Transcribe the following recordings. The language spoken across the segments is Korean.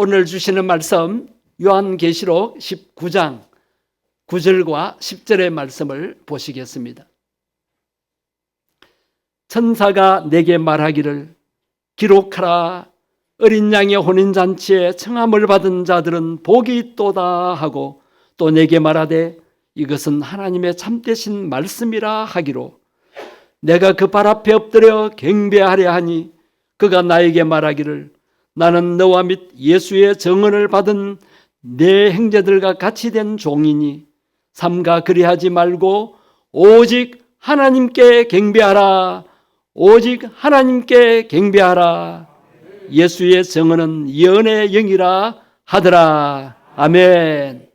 오늘 주시는 말씀 요한계시록 19장 9절과 10절의 말씀을 보시겠습니다. 천사가 내게 말하기를 기록하라. 어린 양의 혼인잔치에 청함을 받은 자들은 복이 있도다 하고 또 내게 말하되 이것은 하나님의 참되신 말씀이라 하기로 내가 그 발 앞에 엎드려 경배하려 하니 그가 나에게 말하기를 나는 너와 및 예수의 증언을 받은 내 형제들과 같이 된 종이니 삼가 그리하지 말고 오직 하나님께 경배하라. 오직 하나님께 경배하라. 예수의 증언은 예언의 영이라 하더라. 아멘.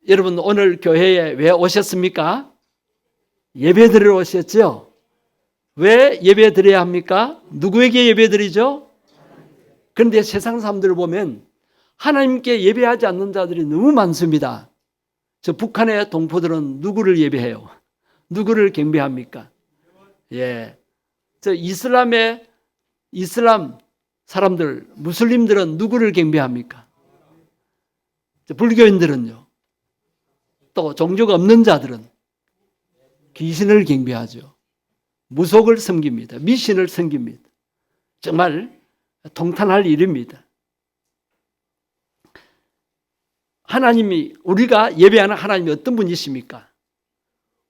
여러분 오늘 교회에 왜 오셨습니까? 예배드리러 오셨죠? 왜 예배드려야 합니까? 누구에게 예배드리죠? 그런데 세상 사람들을 보면 하나님께 예배하지 않는 자들이 너무 많습니다. 저 북한의 동포들은 누구를 예배해요? 누구를 경배합니까? 예. 저 이슬람 사람들, 무슬림들은 누구를 경배합니까? 저 불교인들은요. 또 종교가 없는 자들은 귀신을 경배하죠. 무속을 섬깁니다. 미신을 섬깁니다. 정말 통탄할 일입니다. 하나님이 우리가 예배하는 하나님이 어떤 분이십니까?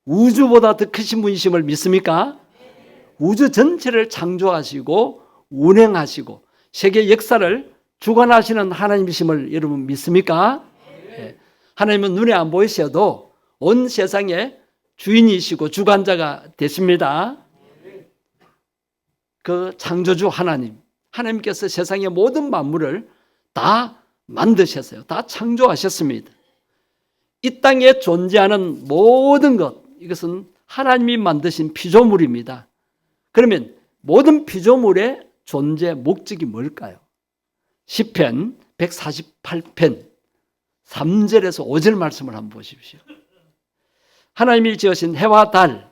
우주보다 더 크신 분이심을 믿습니까? 우주 전체를 창조하시고 운행하시고 세계 역사를 주관하시는 하나님이심을 여러분 믿습니까? 네. 하나님은 눈에 안 보이셔도 온 세상의 주인이시고 주관자가 되십니다. 그 창조주 하나님께서 세상의 모든 만물을 다 만드셨어요. 다 창조하셨습니다. 이 땅에 존재하는 모든 것, 이것은 하나님이 만드신 피조물입니다. 그러면 모든 피조물의 존재 목적이 뭘까요? 시편 148편 3절에서 5절 말씀을 한번 보십시오. 하나님이 지으신 해와 달,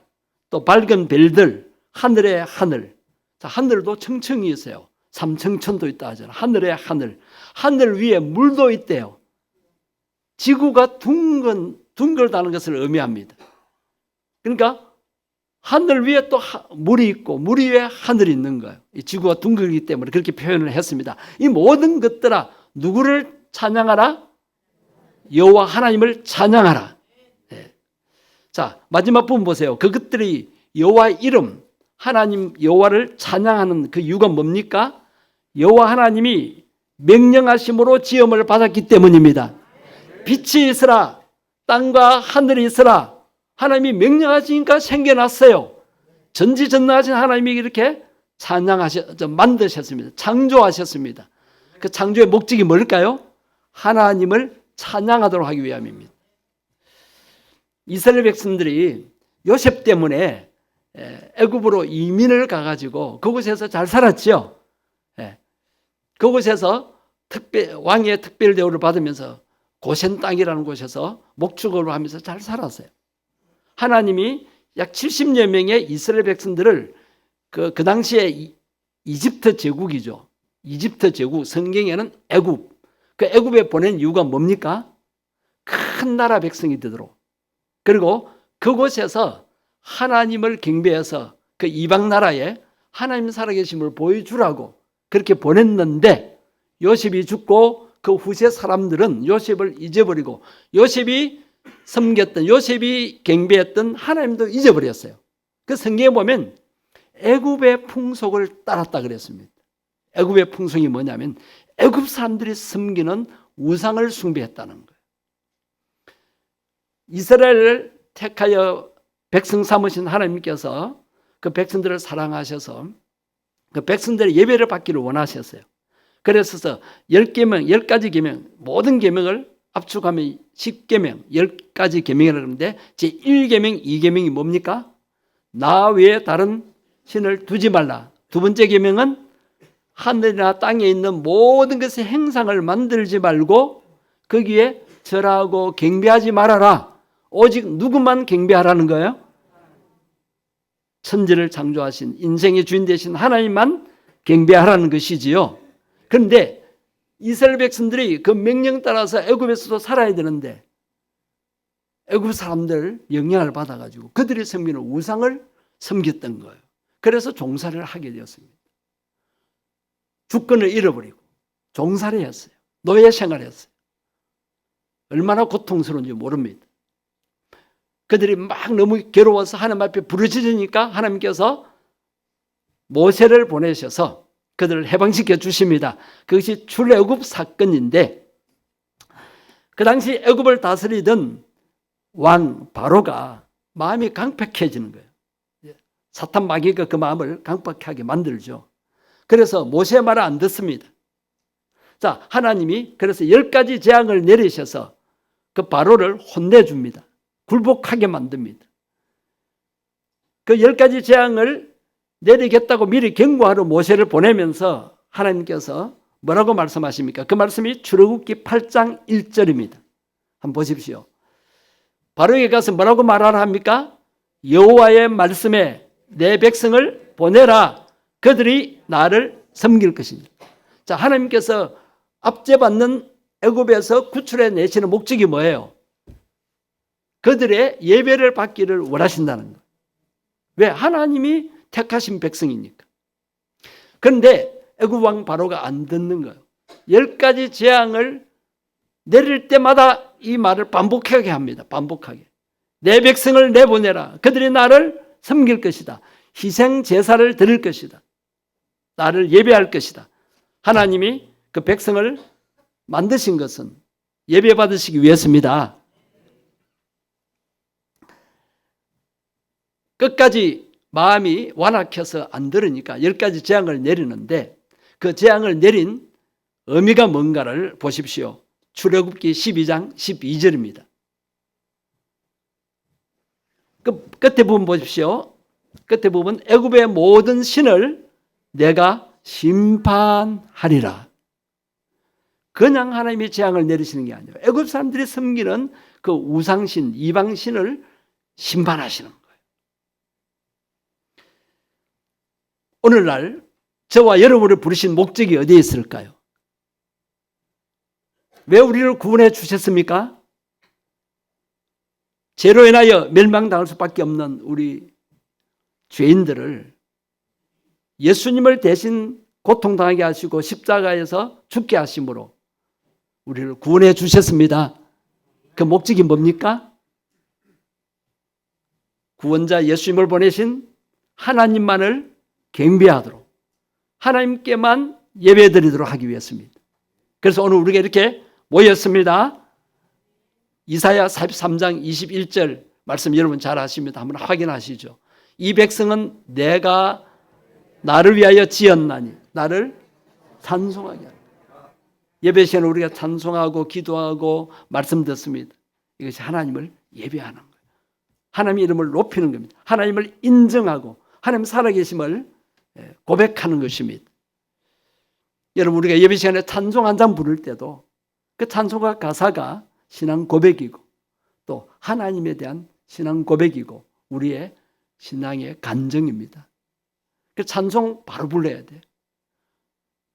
또 밝은 별들, 하늘의 하늘. 자, 하늘도 청청이 있어요. 삼청천도 있다 하잖아요. 하늘의 하늘. 하늘 위에 물도 있대요. 지구가 둥글다는 것을 의미합니다. 그러니까 하늘 위에 또 물이 있고 물 위에 하늘이 있는 거예요. 이 지구가 둥글기 때문에 그렇게 표현을 했습니다. 이 모든 것들아 누구를 찬양하라? 여호와 하나님을 찬양하라. 네. 자, 마지막 부분 보세요. 그것들이 여호와의 이름, 하나님 여호와를 찬양하는 그 이유가 뭡니까? 여호와 하나님이 명령하심으로 지음을 받았기 때문입니다. 빛이 있으라, 땅과 하늘이 있으라. 하나님이 명령하시니까 생겨났어요. 전지전능하신 하나님이 이렇게 만드셨습니다. 창조하셨습니다. 그 창조의 목적이 뭘까요? 하나님을 찬양하도록 하기 위함입니다. 이스라엘 백성들이 요셉 때문에 애굽으로 이민을 가가지고 그곳에서 잘 살았죠. 그곳에서 왕의 특별 대우를 받으면서 고센 땅이라는 곳에서 목축업을 하면서 잘 살았어요. 하나님이 약 70여 명의 이스라엘 백성들을 그 당시에 이집트 제국이죠. 이집트 제국, 성경에는 애굽. 그 애굽에 보낸 이유가 뭡니까? 큰 나라 백성이 되도록. 그리고 그곳에서 하나님을 경배해서 그 이방 나라에 하나님 살아계심을 보여주라고 그렇게 보냈는데 요셉이 죽고 그 후세 사람들은 요셉을 잊어버리고 요셉이 섬겼던, 요셉이 경배했던 하나님도 잊어버렸어요. 그 성경에 보면 애굽의 풍속을 따랐다 그랬습니다. 애굽의 풍속이 뭐냐면 애굽 사람들이 섬기는 우상을 숭배했다는 거예요. 이스라엘을 택하여 백성 삼으신 하나님께서 그 백성들을 사랑하셔서 그 백성들의 예배를 받기를 원하셨어요. 그래서 10계명, 10가지 계명, 모든 계명을 압축하면 10계명, 10가지 계명이라고 하는데 제1계명, 2계명이 뭡니까? 나 외에 다른 신을 두지 말라. 두 번째 계명은 하늘이나 땅에 있는 모든 것의 행상을 만들지 말고 거기에 절하고 경배하지 말아라. 오직 누구만 경배하라는 거예요? 천지를 창조하신 인생의 주인 되신 하나님만 경배하라는 것이지요. 그런데 이스라엘 백성들이 그 명령 따라서 애굽에서도 살아야 되는데 애굽 사람들 영향을 받아가지고 그들이 섬기는 우상을 섬겼던 거예요. 그래서 종살이를 하게 되었습니다. 주권을 잃어버리고 종살이 했어요. 노예 생활했어요. 얼마나 고통스러운지 모릅니다. 그들이 막 너무 괴로워서 하나님 앞에 부르짖으니까 하나님께서 모세를 보내셔서 그들을 해방시켜 주십니다. 그것이 출애굽 사건인데 그 당시 애굽을 다스리던 왕 바로가 마음이 강팍해지는 거예요. 사탄 마귀가 그 마음을 강팍하게 만들죠. 그래서 모세의 말을 안 듣습니다. 자, 하나님이 그래서 10가지 재앙을 내리셔서 그 바로를 혼내줍니다. 굴복하게 만듭니다. 그 10가지 재앙을 내리겠다고 미리 경고하러 모세를 보내면서 하나님께서 뭐라고 말씀하십니까? 그 말씀이 출애굽기 8장 1절입니다. 한번 보십시오. 바로에게 가서 뭐라고 말하라 합니까? 여호와의 말씀에 내 백성을 보내라. 그들이 나를 섬길 것이니. 자, 하나님께서 압제받는 애굽에서 구출해 내시는 목적이 뭐예요? 그들의 예배를 받기를 원하신다는 거예요. 왜? 하나님이 택하신 백성이니까. 그런데 애굽 왕 바로가 안 듣는 거예요. 10가지 재앙을 내릴 때마다 이 말을 반복하게 합니다. 반복하게. 내 백성을 내보내라. 그들이 나를 섬길 것이다. 희생 제사를 드릴 것이다. 나를 예배할 것이다. 하나님이 그 백성을 만드신 것은 예배 받으시기 위해서입니다. 끝까지 마음이 완악해서 안 들으니까 10가지 재앙을 내리는데 그 재앙을 내린 의미가 뭔가를 보십시오. 출애굽기 12장 12절입니다. 그 끝에 부분 보십시오. 끝에 부분 애굽의 모든 신을 내가 심판하리라. 그냥 하나님이 재앙을 내리시는 게 아니에요. 애굽 사람들이 섬기는 그 우상신, 이방신을 심판하시는 거예요. 오늘날 저와 여러분을 부르신 목적이 어디에 있을까요? 왜 우리를 구원해 주셨습니까? 죄로 인하여 멸망당할 수밖에 없는 우리 죄인들을 예수님을 대신 고통당하게 하시고 십자가에서 죽게 하심으로 우리를 구원해 주셨습니다. 그 목적이 뭡니까? 구원자 예수님을 보내신 하나님만을 경배하도록 하나님께만 예배드리도록 하기 위해서입니다. 그래서 오늘 우리가 이렇게 모였습니다. 이사야 43장 21절 말씀 여러분 잘 아십니다. 한번 확인하시죠. 이 백성은 내가 나를 위하여 지었나니 나를 찬송하게 하라. 예배 시간에 우리가 찬송하고 기도하고 말씀 듣습니다. 이것이 하나님을 예배하는 거예요. 하나님 이름을 높이는 겁니다. 하나님을 인정하고 하나님 살아계심을 고백하는 것입니다. 여러분 우리가 예배 시간에 찬송 한 장 부를 때도 그 찬송가 가사가 신앙 고백이고 또 하나님에 대한 신앙 고백이고 우리의 신앙의 간증입니다. 그 찬송 바로 불러야 돼요.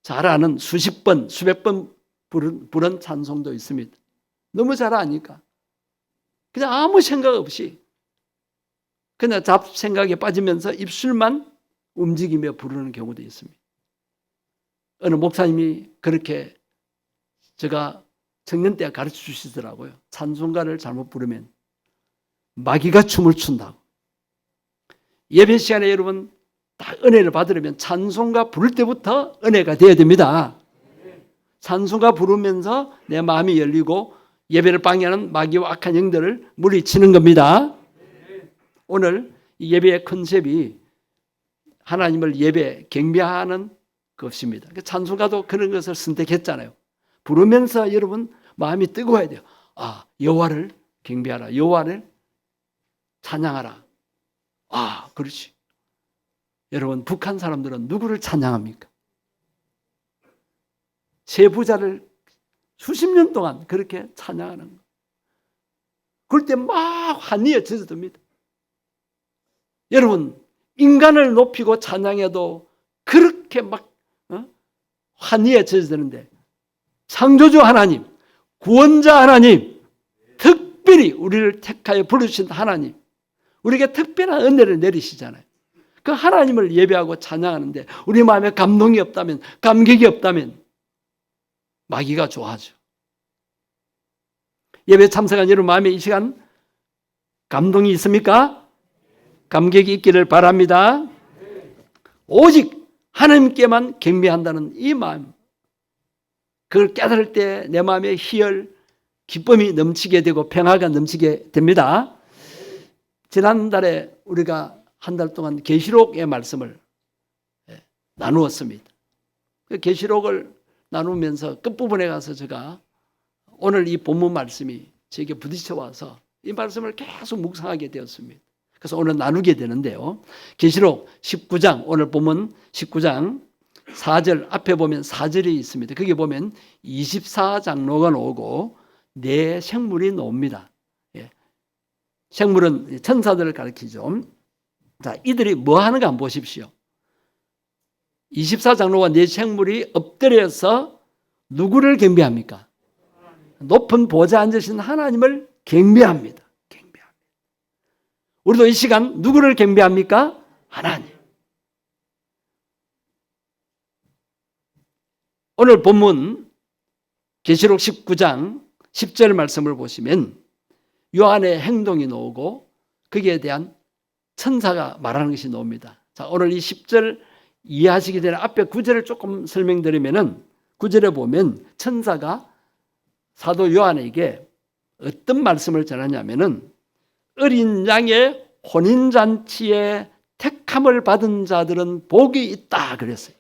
잘 아는 수십 번, 수백 번 부른 찬송도 있습니다. 너무 잘 아니까 그냥 아무 생각 없이 그냥 잡생각에 빠지면서 입술만 움직이며 부르는 경우도 있습니다. 어느 목사님이 그렇게 제가 청년 때 가르쳐 주시더라고요. 찬송가를 잘못 부르면 마귀가 춤을 춘다고. 예배 시간에 여러분 딱 은혜를 받으려면 찬송가 부를 때부터 은혜가 되어야 됩니다. 찬송가 부르면서 내 마음이 열리고 예배를 방해하는 마귀와 악한 영들을 물리치는 겁니다. 오늘 이 예배의 컨셉이 하나님을 예배, 경배하는 것입니다. 찬송가도 그런 것을 선택했잖아요. 부르면서 여러분 마음이 뜨거워야 돼요. 아, 여호와를 경배하라. 여호와를 찬양하라. 아, 그렇지. 여러분 북한 사람들은 누구를 찬양합니까? 세 부자를 수십 년 동안 그렇게 찬양하는 거예요. 그럴 때 막 한이에 젖어듭니다. 여러분 인간을 높이고 찬양해도 그렇게 막 한이에 젖어드는데 창조주 하나님, 구원자 하나님, 특별히 우리를 택하여 부르신 하나님, 우리에게 특별한 은혜를 내리시잖아요. 그 하나님을 예배하고 찬양하는데 우리 마음에 감동이 없다면, 감격이 없다면 마귀가 좋아하죠. 예배 참석한 여러분 마음에 이 시간 감동이 있습니까? 감격이 있기를 바랍니다. 오직 하나님께만 경배한다는 이 마음, 그걸 깨달을 때 내 마음에 희열, 기쁨이 넘치게 되고 평화가 넘치게 됩니다. 지난달에 우리가 한 달 동안 계시록의 말씀을 나누었습니다. 그 계시록을 나누면서 끝부분에 가서 제가 오늘 이 본문 말씀이 제게 부딪혀 와서 이 말씀을 계속 묵상하게 되었습니다. 그래서 오늘 나누게 되는데요. 계시록 19장, 오늘 본문 19장 4절 앞에 보면 4절이 있습니다. 거기 보면 24장로가 나오고 네 생물이 나옵니다. 생물은 천사들을 가리키죠. 자, 이들이 뭐 하는가 한번 보십시오. 24장로와 네 생물이 엎드려서 누구를 경배합니까? 높은 보좌에 앉으신 하나님을 경배합니다. 우리도 이 시간 누구를 경배합니까? 하나님. 오늘 본문 계시록 19장 10절 말씀을 보시면 요한의 행동이 나오고 거기에 대한 천사가 말하는 것이 나옵니다. 자, 오늘 이 10절 이해하시기 전에 앞에 9절을 조금 설명드리면은 9절에 보면 천사가 사도 요한에게 어떤 말씀을 전하냐면은 어린 양의 혼인잔치에 택함을 받은 자들은 복이 있다 그랬어요.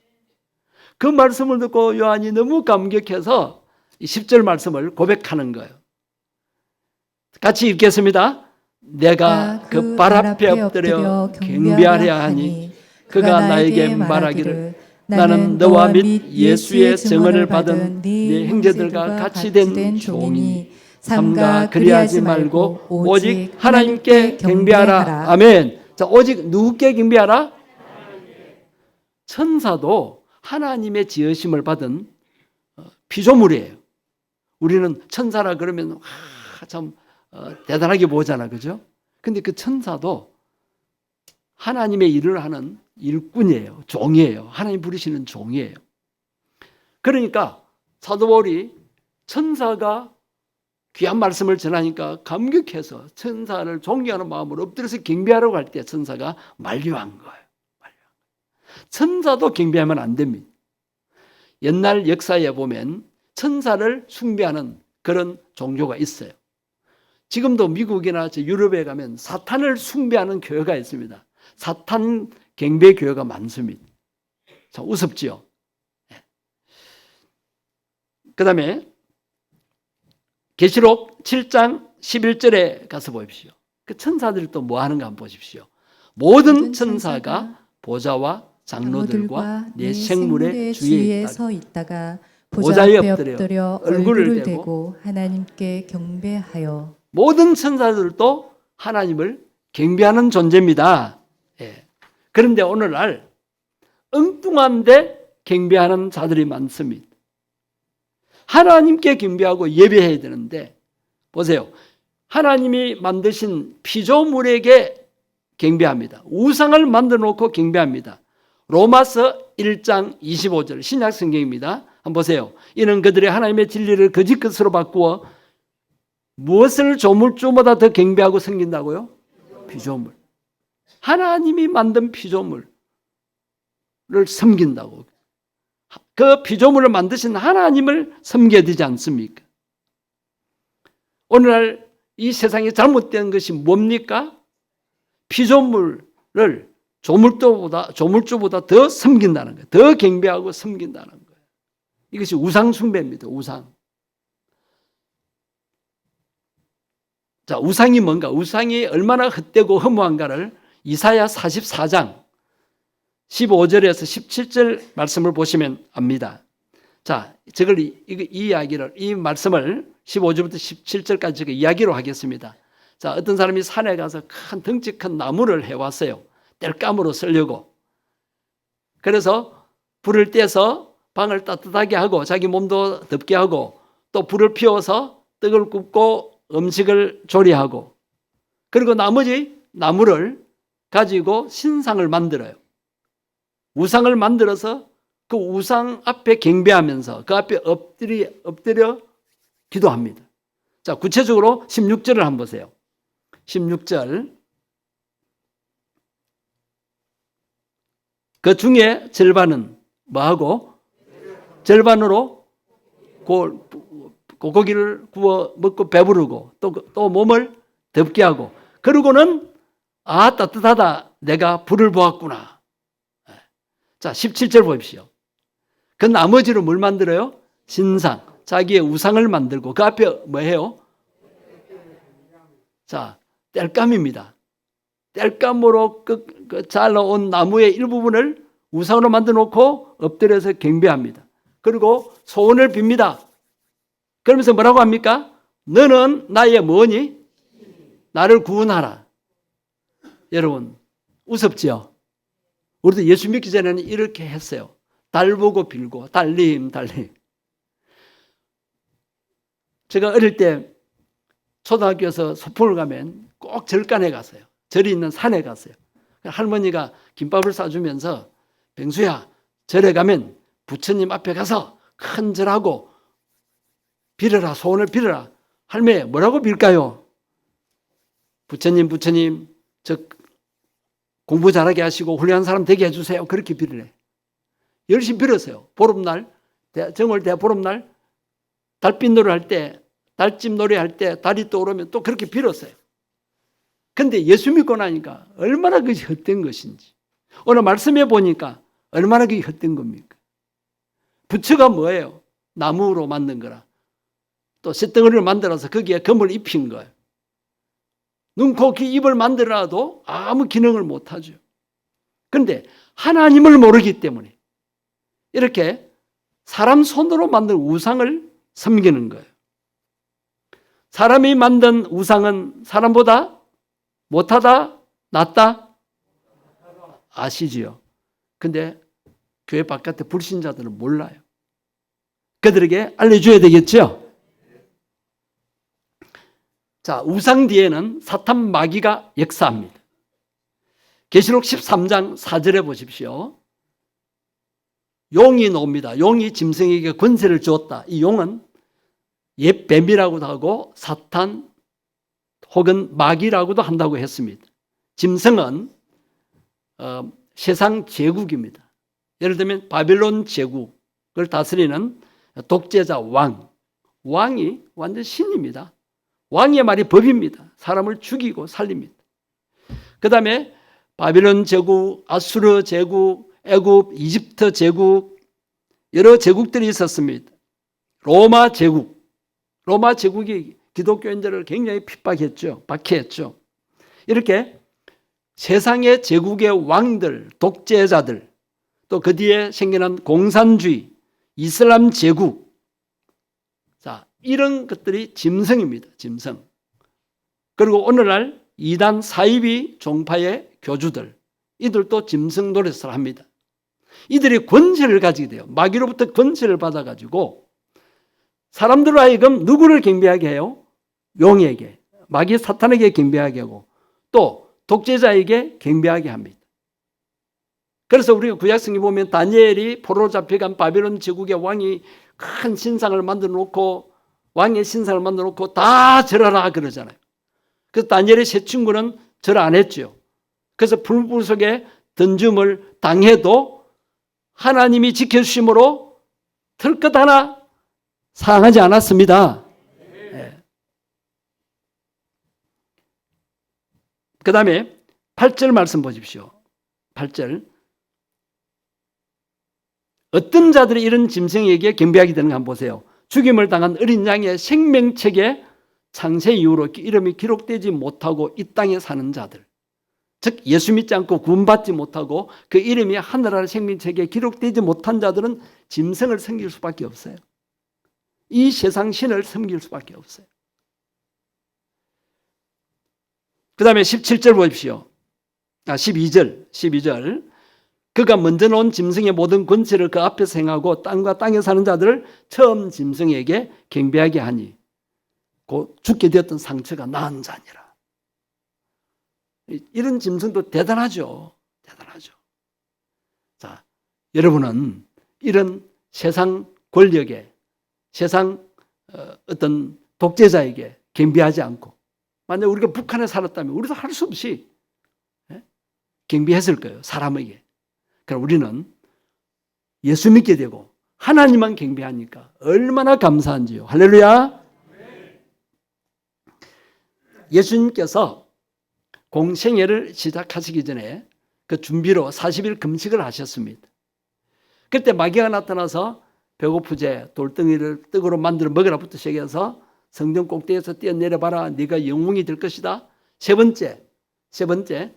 그 말씀을 듣고 요한이 너무 감격해서 이 10절 말씀을 고백하는 거예요. 같이 읽겠습니다. 내가 그 발 앞에 엎드려 경배하려 하니 그가 나에게 말하기를 나는 너와 및 예수의 증언을 받은 네 형제들과 같이 된 종이니 삼가 그리하지 말고 오직 하나님께 경배하라. 아멘. 자, 오직 누구께 경배하라? 천사도 하나님의 지으심을 받은 피조물이에요. 우리는 천사라 그러면 참 대단하게 보잖아, 그죠? 근데 그 천사도 하나님의 일을 하는 일꾼이에요. 종이에요. 하나님 부르시는 종이에요. 그러니까 사도 바울이 천사가 귀한 말씀을 전하니까 감격해서 천사를 존경하는 마음으로 엎드려서 경배하라고 할 때 천사가 만류한 거예요. 천사도 경배하면 안 됩니다. 옛날 역사에 보면 천사를 숭배하는 그런 종교가 있어요. 지금도 미국이나 유럽에 가면 사탄을 숭배하는 교회가 있습니다. 사탄 경배 교회가 많습니다. 참 우습지요. 그 다음에 계시록 7장 11절에 가서 보십시오. 그 천사들이 또 뭐 하는가 한번 보십시오. 모든 천사가 보좌와 장로들과 네 생물의 주위에 서 있다가 보좌에 엎드려 얼굴을 대고 하나님께 경배하여. 모든 천사들도 하나님을 경배하는 존재입니다. 그런데 오늘날 엉뚱한데 경배하는 자들이 많습니다. 하나님께 경배하고 예배해야 되는데 보세요. 하나님이 만드신 피조물에게 경배합니다. 우상을 만들어 놓고 경배합니다. 로마서 1장 25절 신약 성경입니다. 한번 보세요. 이는 그들이 하나님의 진리를 거짓 것으로 바꾸어 무엇을 조물주보다 더 경배하고 섬긴다고요? 피조물. 하나님이 만든 피조물을 섬긴다고. 그 피조물을 만드신 하나님을 섬겨야 되지 않습니까? 오늘날 이 세상에 잘못된 것이 뭡니까? 피조물을 조물주보다 더 섬긴다는 거예요. 더 경배하고 섬긴다는 거예요. 이것이 우상 숭배입니다. 우상. 자, 우상이 뭔가? 우상이 얼마나 헛되고 허무한가를 이사야 44장 15절에서 17절 말씀을 보시면 압니다. 자, 이 말씀을 15절부터 17절까지 제가 이야기로 하겠습니다. 자, 어떤 사람이 산에 가서 큰 덩치 큰 나무를 해왔어요. 땔감으로 쓰려고. 그래서 불을 떼서 방을 따뜻하게 하고 자기 몸도 덥게 하고 또 불을 피워서 떡을 굽고 음식을 조리하고 그리고 나머지 나무를 가지고 신상을 만들어요. 우상을 만들어서 그 우상 앞에 경배하면서 그 앞에 엎드려 기도합니다. 자, 구체적으로 16절을 한번 보세요. 16절. 그 중에 절반은 뭐하고? 절반으로 고기를 구워 먹고 배부르고 또 몸을 덥게 하고 그러고는 따뜻하다. 내가 불을 보았구나. 자, 17절 보십시오. 그 나머지로 뭘 만들어요? 신상. 자기의 우상을 만들고 그 앞에 뭐해요? 자, 땔감입니다. 땔감으로 잘라온 나무의 일부분을 우상으로 만들어 놓고 엎드려서 경배합니다. 그리고 소원을 빕니다. 그러면서 뭐라고 합니까? 너는 나의 뭐니? 나를 구원하라. 여러분, 우습죠? 우리도 예수 믿기 전에는 이렇게 했어요. 달 보고 빌고 달림. 제가 어릴 때 초등학교에서 소풍을 가면 꼭 절간에 갔어요. 절이 있는 산에 갔어요. 할머니가 김밥을 싸주면서 병수야, 절에 가면 부처님 앞에 가서 큰 절하고 빌어라, 소원을 빌어라. 할매, 뭐라고 빌까요? 부처님, 저 공부 잘하게 하시고 훌륭한 사람 되게 해주세요. 그렇게 빌으래. 열심히 빌었어요. 보름날, 정월 대보름날 달빛 노래할 때, 달집 노래할 때 달이 떠오르면 또 그렇게 빌었어요. 근데 예수 믿고 나니까 얼마나 그것이 헛된 것인지. 오늘 말씀해 보니까 얼마나 그게 헛된 겁니까? 부처가 뭐예요? 나무로 만든 거라. 또 쇳덩어리를 만들어서 거기에 금을 입힌 거예요. 눈, 코, 귀, 입을 만들어놔도 아무 기능을 못하죠. 그런데 하나님을 모르기 때문에 이렇게 사람 손으로 만든 우상을 섬기는 거예요. 사람이 만든 우상은 사람보다 못하다? 낫다? 아시지요? 근데 교회 바깥에 불신자들은 몰라요. 그들에게 알려줘야 되겠죠? 자, 우상 뒤에는 사탄 마귀가 역사합니다. 계시록 13장 4절에 보십시오. 용이 나옵니다. 용이 짐승에게 권세를 주었다. 이 용은 옛 뱀이라고도 하고 사탄 혹은 마귀라고도 한다고 했습니다. 짐승은 세상 제국입니다. 예를 들면 바빌론 제국을 다스리는 독재자 왕이 완전 신입니다. 왕의 말이 법입니다. 사람을 죽이고 살립니다. 그 다음에 바빌론 제국, 아수르 제국, 애굽, 이집트 제국 여러 제국들이 있었습니다. 로마 제국이 기독교인들을 굉장히 핍박했죠. 박해했죠. 이렇게 세상의 제국의 왕들, 독재자들, 또 그 뒤에 생겨난 공산주의, 이슬람 제국, 자, 이런 것들이 짐승입니다. 짐승. 그리고 오늘날 이단 사이비 종파의 교주들, 이들도 짐승 노릇을 합니다. 이들이 권세를 가지게 돼요. 마귀로부터 권세를 받아가지고 사람들로 하여금 누구를 경배하게 해요? 용에게, 마귀 사탄에게 경배하게 하고 또 독재자에게 경배하게 합니다. 그래서 우리가 구약성경 보면 다니엘이 포로로 잡혀간 바벨론 제국의 왕이 큰 신상을 만들어 놓고 왕의 신상을 만들어 놓고 다 절하라 그러잖아요. 그래서 다니엘의 세 친구는 절 안 했죠. 그래서 불불 속에 던짐을 당해도 하나님이 지켜주심으로 털끝 하나 상하지 않았습니다. 네. 그 다음에 8절 말씀 보십시오. 8절. 어떤 자들이 이런 짐승에게 경배하게 되는가 한번 보세요. 죽임을 당한 어린 양의 생명책에 창세 이후로 이름이 기록되지 못하고 이 땅에 사는 자들, 즉 예수 믿지 않고 구원받지 못하고 그 이름이 하늘나라 생명책에 기록되지 못한 자들은 짐승을 섬길 수밖에 없어요. 이 세상 신을 섬길 수밖에 없어요. 그 다음에 17절 보십시오. 12절. 그 그가 먼저 놓은 짐승의 모든 권세를 그 앞에서 행하고 땅과 땅에 사는 자들을 처음 짐승에게 경배하게 하니 곧 죽게 되었던 상처가 나은 자니라. 이런 짐승도 대단하죠. 대단하죠. 자, 여러분은 이런 세상 권력에, 세상 어떤 독재자에게 경배하지 않고, 만약 우리가 북한에 살았다면 우리도 할 수 없이 경배했을 거예요. 사람에게. 그럼 우리는 예수 믿게 되고 하나님만 경배하니까 얼마나 감사한지요. 할렐루야. 예수님께서 공생애를 시작하시기 전에 그 준비로 40일 금식을 하셨습니다. 그때 마귀가 나타나서 배고프제 돌덩이를 떡으로 만들어 먹으라부터 시작해서 성전 꼭대기에서 뛰어내려봐라. 네가 영웅이 될 것이다. 세 번째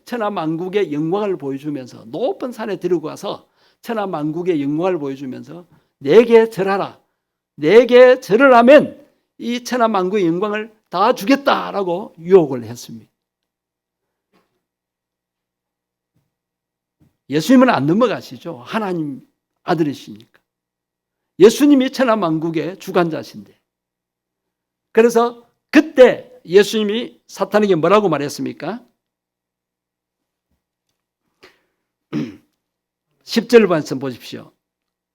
천하만국의 영광을 보여주면서 높은 산에 데리고 가서 천하만국의 영광을 보여주면서 내게 절하라. 내게 절을 하면 이 천하만국의 영광을 다 주겠다라고 유혹을 했습니다. 예수님은 안 넘어가시죠. 하나님 아들이시니까. 예수님이 천하만국의 주관자신데. 그래서 그때 예수님이 사탄에게 뭐라고 말했습니까? 10절 말씀 보십시오.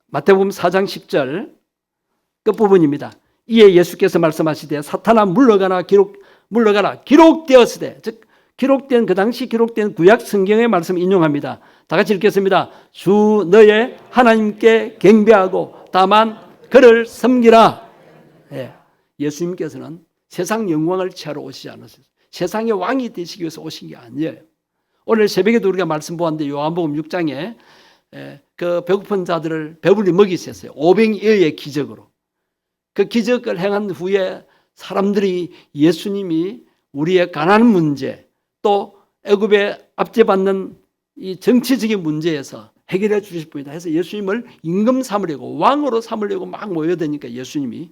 마태복음 4장 10절 끝부분입니다. 이에 예수께서 말씀하시되 사탄아 물러가라 기록되었으되, 즉 기록된 그 당시 기록된 구약 성경의 말씀 인용합니다. 다 같이 읽겠습니다. 주 너의 하나님께 경배하고 다만 그를 섬기라. 예. 예수님께서는 세상 영광을 취하러 오시지 않으셨어요. 세상의 왕이 되시기 위해서 오신 게 아니에요. 오늘 새벽에도 우리가 말씀 보았는데 요한복음 6장에 그 배고픈 자들을 배불리 먹이셨어요. 오병이어의 기적으로. 그 기적을 행한 후에 사람들이 예수님이 우리의 가난 문제, 또 애굽에 압제받는 이 정치적인 문제에서 해결해 주실 분이다 해서 예수님을 임금 삼으려고, 왕으로 삼으려고 막 모여드니까 예수님이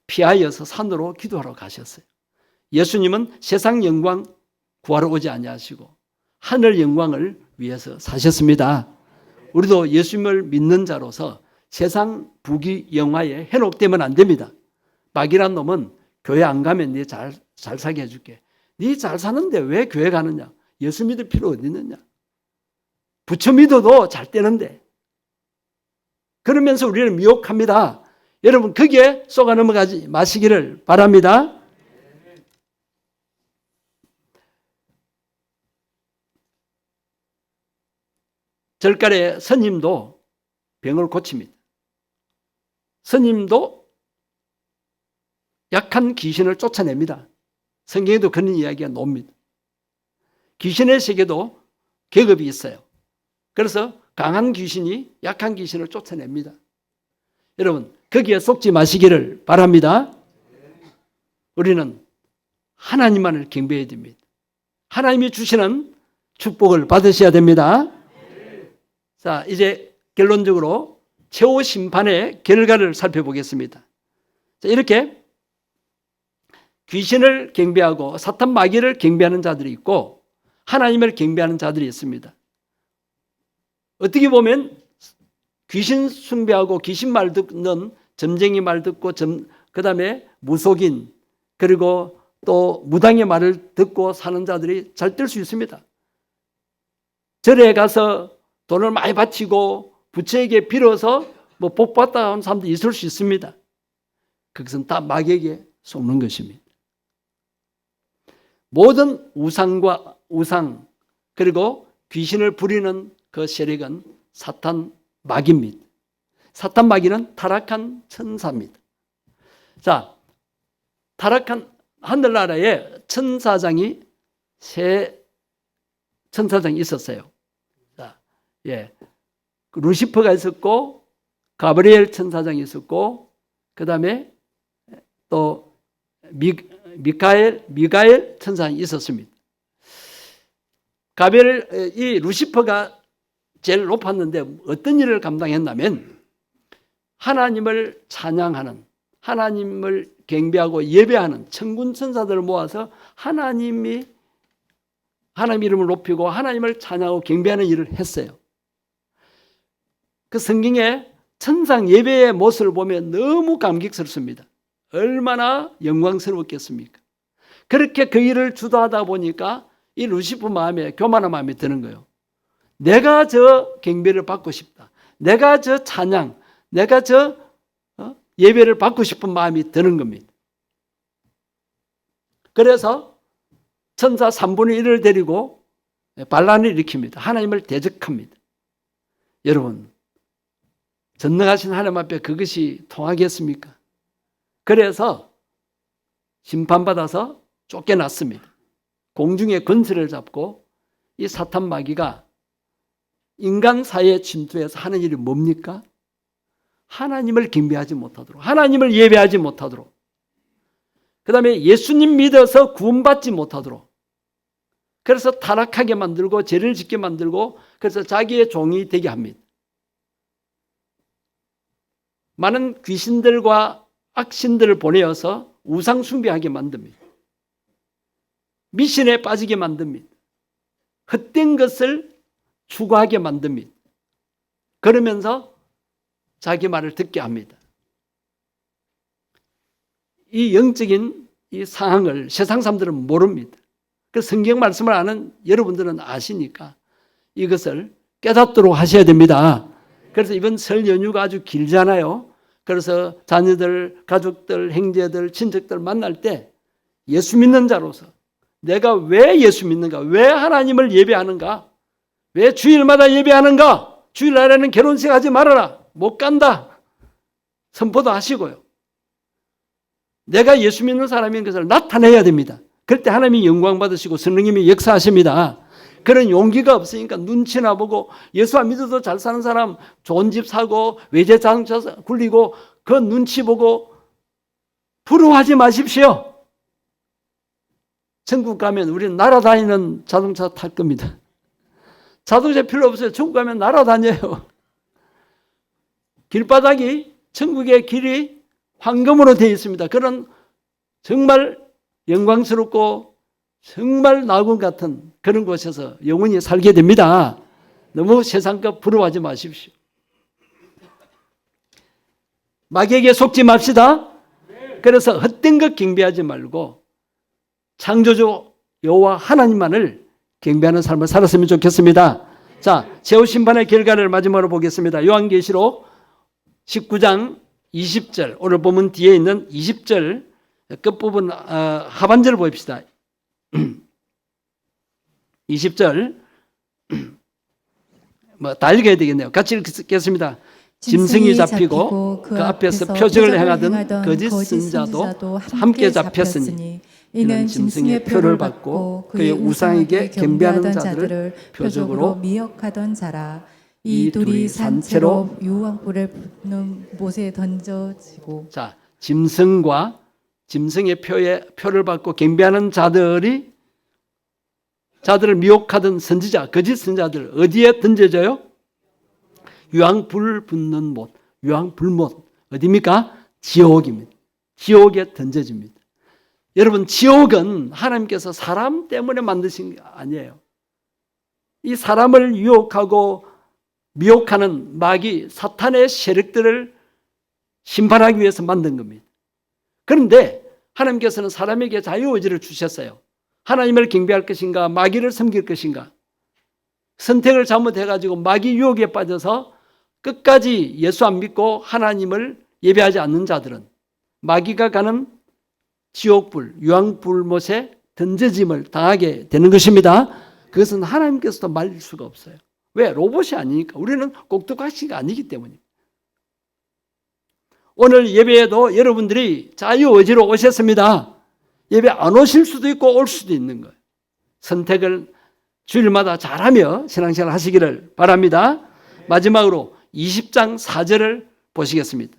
피하여서 산으로 기도하러 가셨어요. 예수님은 세상 영광 구하러 오지 아니하시고 하늘 영광을 위해서 사셨습니다. 우리도 예수님을 믿는 자로서 세상 부귀 영화에 현혹되면 안 됩니다. 마귀란 놈은 교회 안 가면 네 잘 사게 해줄게. 네 잘 사는데 왜 교회 가느냐? 예수 믿을 필요 어디 있느냐? 부처 믿어도 잘 되는데. 그러면서 우리를 미혹합니다. 여러분 거기에 쏘가 넘어가지 마시기를 바랍니다. 절간에 스님도 병을 고칩니다. 스님도 약한 귀신을 쫓아냅니다. 성경에도 그런 이야기가 나옵니다. 귀신의 세계도 계급이 있어요. 그래서 강한 귀신이 약한 귀신을 쫓아냅니다. 여러분 거기에 속지 마시기를 바랍니다. 우리는 하나님만을 경배해야 됩니다. 하나님이 주시는 축복을 받으셔야 됩니다. 자, 이제 결론적으로 최후 심판의 결과를 살펴보겠습니다. 자, 이렇게 귀신을 경배하고 사탄 마귀를 경배하는 자들이 있고 하나님을 경배하는 자들이 있습니다. 어떻게 보면 귀신 숭배하고 귀신 말 듣는 점쟁이 말 듣고 그 다음에 무속인 그리고 또 무당의 말을 듣고 사는 자들이 잘 될 수 있습니다. 절에 가서 돈을 많이 바치고 부처에게 빌어서 뭐 복 받다 하는 사람도 있을 수 있습니다. 그것은 다 마귀에게 속는 것입니다. 모든 우상 그리고 귀신을 부리는 그 세력은 사탄 마귀입니다. 사탄 마귀는 타락한 천사입니다. 자, 타락한 하늘나라에 천사장이 세 천사장이 있었어요. 자, 예, 루시퍼가 있었고 가브리엘 천사장이 있었고 그 다음에 또 미가엘 천사장이 있었습니다. 이 루시퍼가 제일 높았는데 어떤 일을 감당했냐면 하나님을 찬양하는, 하나님을 경배하고 예배하는 천군 천사들을 모아서 하나님 이름을 높이고 하나님을 찬양하고 경배하는 일을 했어요. 그 성경의 천상 예배의 모습을 보면 너무 감격스럽습니다. 얼마나 영광스럽겠습니까? 그렇게 그 일을 주도하다 보니까 이 루시프 마음에 교만한 마음이 드는 거예요. 내가 저 경배를 받고 싶다. 내가 저 찬양, 내가 저 예배를 받고 싶은 마음이 드는 겁니다. 그래서 천사 3분의 1을 데리고 반란을 일으킵니다. 하나님을 대적합니다. 여러분, 전능하신 하나님 앞에 그것이 통하겠습니까? 그래서 심판받아서 쫓겨났습니다. 공중의 권세를 잡고 이 사탄 마귀가 인간 사회에 침투해서 하는 일이 뭡니까? 하나님을 경배하지 못하도록, 하나님을 예배하지 못하도록, 그 다음에 예수님 믿어서 구원받지 못하도록, 그래서 타락하게 만들고 죄를 짓게 만들고, 그래서 자기의 종이 되게 합니다. 많은 귀신들과 악신들을 보내어서 우상 숭배하게 만듭니다. 미신에 빠지게 만듭니다. 헛된 것을 추구하게 만듭니다. 그러면서 자기 말을 듣게 합니다. 이 영적인 이 상황을 세상 사람들은 모릅니다. 그 성경 말씀을 아는 여러분들은 아시니까 이것을 깨닫도록 하셔야 됩니다. 그래서 이번 설 연휴가 아주 길잖아요. 그래서 자녀들, 가족들, 형제들, 친척들 만날 때 예수 믿는 자로서 내가 왜 예수 믿는가? 왜 하나님을 예배하는가? 왜 주일마다 예배하는가? 주일날에는 결혼식 하지 말아라. 못 간다. 선포도 하시고요. 내가 예수 믿는 사람인 것을 나타내야 됩니다. 그럴 때 하나님이 영광 받으시고 성령님이 역사하십니다. 그런 용기가 없으니까 눈치나 보고 예수 안 믿어도 잘 사는 사람 좋은 집 사고 외제 자동차 굴리고 그 눈치 보고 부러워하지 마십시오. 천국 가면 우리는 날아다니는 자동차 탈 겁니다. 자동차 필요 없어요. 천국 가면 날아다녀요. 길바닥이 천국의 길이 황금으로 되어 있습니다. 그런 정말 영광스럽고 정말 낙원 같은 그런 곳에서 영원히 살게 됩니다. 너무 세상과 부러워하지 마십시오. 마귀에게 속지 맙시다. 그래서 헛된 것 경배하지 말고 창조주 여호와 하나님만을 경배하는 삶을 살았으면 좋겠습니다. 자, 최후 심판의 결과를 마지막으로 보겠습니다. 요한계시록 19장 20절, 오늘 보면 뒤에 있는 20절 끝부분 하반절을 봅시다. 20절 다 읽어야 되겠네요. 같이 읽겠습니다. 짐승이 잡히고 그 앞에서 표적을 행하던 거짓 선자도 함께 잡혔으니 이는 짐승의 표를 받고 그의 우상에게 경배하는 자들을 표적으로 미혹하던 자라. 이 둘이 산채로 유황불에 붙는 못에 던져지고. 자, 짐승과 짐승의 표를 받고 경배하는 자들을 미혹하던 선지자, 거짓 선자들 어디에 던져져요? 유황불 붙는 못, 유황불못 어디입니까? 지옥입니다. 지옥에 던져집니다. 여러분, 지옥은 하나님께서 사람 때문에 만드신 게 아니에요. 이 사람을 유혹하고 미혹하는 마귀, 사탄의 세력들을 심판하기 위해서 만든 겁니다. 그런데 하나님께서는 사람에게 자유의지를 주셨어요. 하나님을 경배할 것인가, 마귀를 섬길 것인가. 선택을 잘못해가지고 마귀 유혹에 빠져서 끝까지 예수 안 믿고 하나님을 예배하지 않는 자들은 마귀가 가는 지옥불, 유황불못에 던져짐을 당하게 되는 것입니다. 그것은 하나님께서도 말릴 수가 없어요. 왜? 로봇이 아니니까. 우리는 꼭두각시가 아니기 때문입니다. 오늘 예배에도 여러분들이 자유의지로 오셨습니다. 예배 안 오실 수도 있고 올 수도 있는 거예요. 선택을 주일마다 잘하며 신앙생활 하시기를 바랍니다. 마지막으로 20장 4절을 보시겠습니다.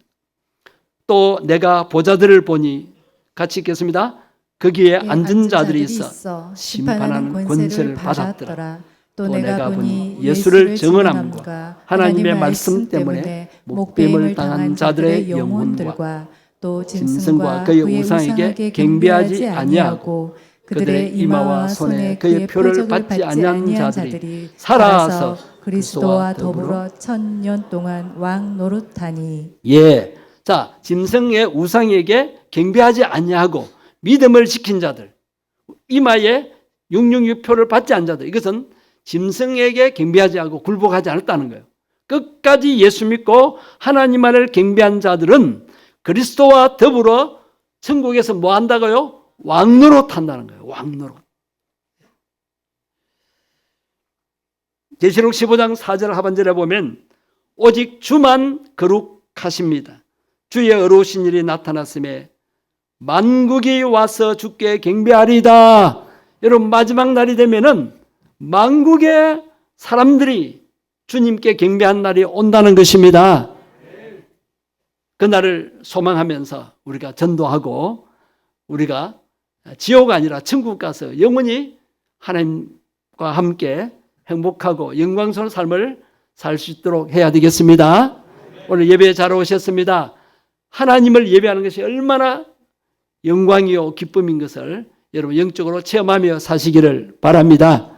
또 내가 보좌들을 보니 같이 읽겠습니다. 거기에 앉은 자들이 있어 심판하는 권세를 받았더라. 또 내가 보니 예수를 증언함과 하나님의 말씀 때문에 목뱀을 당한 자들의 영혼들과 또 짐승과 그의 우상에게 경배하지 아니하고 그들의 이마와 손에 그의 표를 받지 아니한 자들이 살아서 그리스도와 더불어 1000년 동안 왕 노릇하니. 예. 자, 짐승의 우상에게 경배하지 아니하고 믿음을 지킨 자들, 이마에 666표를 받지 않은 자들, 이것은 짐승에게 경배하지 않고 굴복하지 않았다는 거예요. 끝까지 예수 믿고 하나님만을 경배한 자들은 그리스도와 더불어 천국에서 뭐 한다고요? 왕노릇 한다는 거예요. 왕노릇. 계시록 15장 4절 하반절에 보면 오직 주만 거룩하십니다. 주의 의로우신 일이 나타났음에 만국이 와서 주께 경배하리이다. 여러분, 마지막 날이 되면은 만국의 사람들이 주님께 경배한 날이 온다는 것입니다. 그날을 소망하면서 우리가 전도하고 우리가 지옥 아니라 천국 가서 영원히 하나님과 함께 행복하고 영광스러운 삶을 살 수 있도록 해야 되겠습니다. 오늘 예배에 잘 오셨습니다. 하나님을 예배하는 것이 얼마나 영광이요 기쁨인 것을 여러분 영적으로 체험하며 사시기를 바랍니다.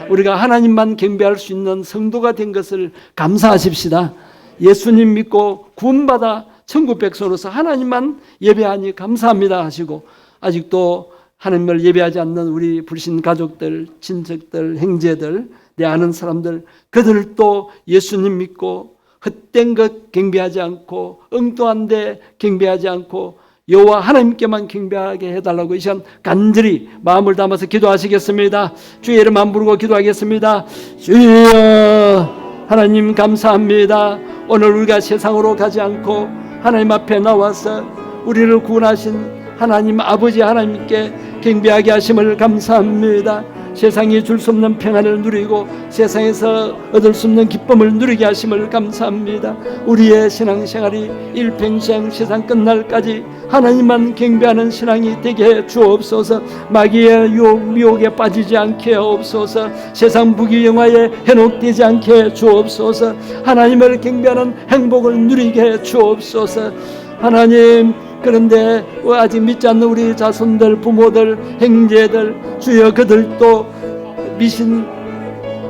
우리가 하나님만 경배할 수 있는 성도가 된 것을 감사하십시다. 예수님 믿고 구원받아 천국 백성으로서 하나님만 예배하니 감사합니다 하시고, 아직도 하나님을 예배하지 않는 우리 불신 가족들, 친척들, 형제들, 내 아는 사람들, 그들도 예수님 믿고 헛된 것 경배하지 않고 엉뚱한 데 경배하지 않고 여호와 하나님께만 경배하게 해달라고 이 시간 간절히 마음을 담아서 기도하시겠습니다. 주의 이름만 부르고 기도하겠습니다. 주여, 하나님 감사합니다. 오늘 우리가 세상으로 가지 않고 하나님 앞에 나와서 우리를 구원하신 하나님 아버지 하나님께 경배하게 하심을 감사합니다. 세상이 줄 수 없는 평안을 누리고 세상에서 얻을 수 없는 기쁨을 누리게 하심을 감사합니다. 우리의 신앙생활이 일평생 세상 끝날까지 하나님만 경배하는 신앙이 되게 해 주옵소서. 마귀의 유혹 미혹에 빠지지 않게 하옵소서. 세상 부귀영화에 현혹되지 않게 해 주옵소서. 하나님을 경배하는 행복을 누리게 해 주옵소서. 하나님, 그런데 아직 믿지 않는 우리 자손들, 부모들, 형제들, 주여 그들도 미신,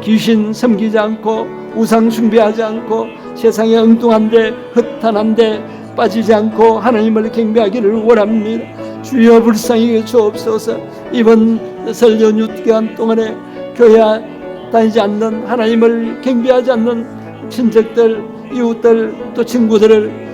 귀신 섬기지 않고 우상 숭배하지 않고 세상에 엉뚱한데 허탄한데 빠지지 않고 하나님을 경배하기를 원합니다. 주여 불쌍히 주옵소서. 이번 설 연휴 기간 동안에 교회 다니지 않는, 하나님을 경배하지 않는 친척들, 이웃들, 또 친구들을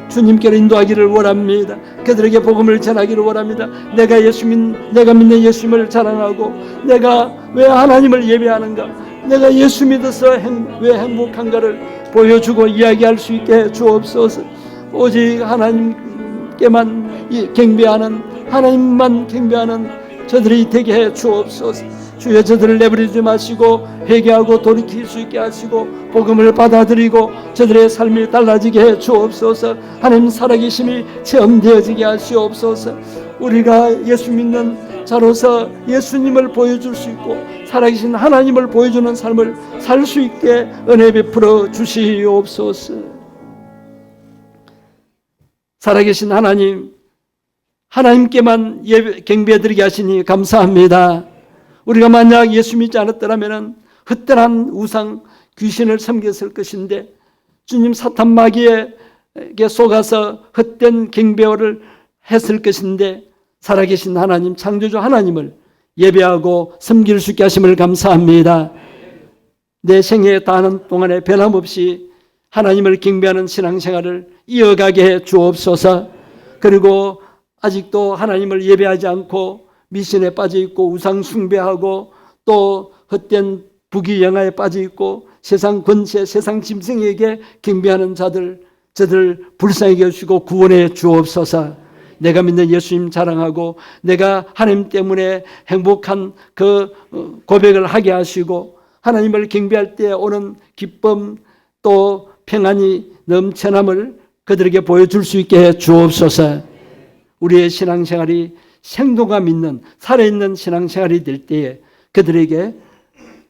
주님께로 인도하기를 원합니다. 그들에게 복음을 전하기를 원합니다. 내가 믿는 예수님을 자랑하고 내가 왜 하나님을 예배하는가, 내가 예수 믿어서 왜 행복한가를 보여주고 이야기할 수 있게 해 주옵소서. 오직 하나님께만 경배하는, 하나님만 경배하는 저들이 되게 해 주옵소서. 주여, 저들을 내버리지 마시고 회개하고 돌이킬 수 있게 하시고 복음을 받아들이고 저들의 삶이 달라지게 해 주옵소서. 하나님 살아계심이 체험되어지게 하시옵소서. 우리가 예수 믿는 자로서 예수님을 보여줄 수 있고 살아계신 하나님을 보여주는 삶을 살 수 있게 은혜 베풀어 주시옵소서. 살아계신 하나님, 하나님께만 경배드리게 하시니 감사합니다. 우리가 만약 예수 믿지 않았더라면 헛되한 우상 귀신을 섬겼을 것인데, 주님 사탄 마귀에게 속아서 헛된 경배를 했을 것인데, 살아계신 하나님, 창조주 하나님을 예배하고 섬길 수 있게 하심을 감사합니다. 내 생에 다하는 동안에 변함없이 하나님을 경배하는 신앙생활을 이어가게 해 주옵소서. 그리고 아직도 하나님을 예배하지 않고 미신에 빠져 있고 우상 숭배하고 또 헛된 부귀영화에 빠져 있고 세상 권세, 세상 짐승에게 경배하는 자들, 저들 불쌍히 여기시고 구원해 주옵소서. 내가 믿는 예수님 자랑하고 내가 하나님 때문에 행복한 그 고백을 하게 하시고 하나님을 경배할 때 오는 기쁨 또 평안이 넘쳐남을 그들에게 보여줄 수 있게 해 주옵소서. 우리의 신앙생활이 생동감 있는 살아있는 신앙생활이 될 때에 그들에게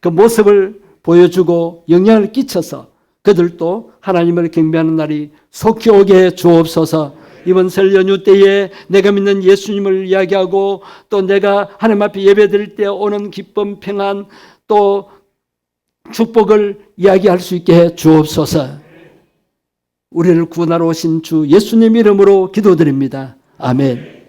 그 모습을 보여주고 영향을 끼쳐서 그들도 하나님을 경배하는 날이 속히 오게 해 주옵소서. 이번 설 연휴 때에 내가 믿는 예수님을 이야기하고 또 내가 하나님 앞에 예배드릴 때 오는 기쁨, 평안, 또 축복을 이야기할 수 있게 해 주옵소서. 우리를 구원하러 오신 주 예수님 이름으로 기도드립니다. 아멘.